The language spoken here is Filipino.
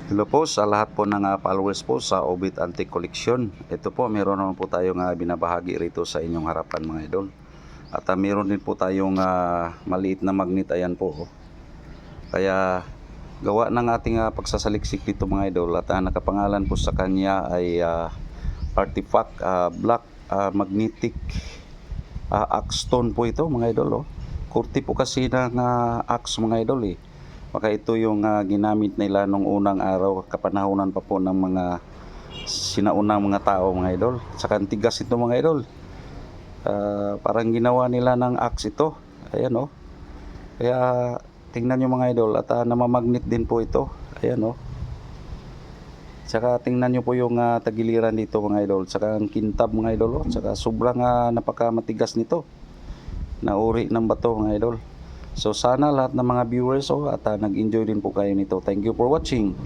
Hello po sa lahat po ng followers po sa Obit Antique Collection. Ito po, meron naman po tayong binabahagi rito sa inyong harapan mga idol. At meron din po tayong maliit na magnet, ayan po. Kaya gawa ng ating pagsasaliksik dito mga idol. At nakapangalan po sa kanya ay Artifact Black Magnetic Axe Stone po ito mga idol. Kurti po kasi ng axe mga idol eh. Baka ito yung ginamit nila nung unang araw, kapanahunan pa po ng mga sinaunang mga tao mga idol. Saka tigas ito mga idol. Parang ginawa nila ng axe ito. Ayan o. Kaya tingnan nyo mga idol. At namamagnet din po ito. Ayan o. Saka tingnan nyo po yung tagiliran dito mga idol. Saka ang kintab mga idol. Saka sobrang napakamatigas nito. Nauri ng bato mga idol. So sana lahat ng mga viewers at nag-enjoy din po kayo nito. Thank you for watching.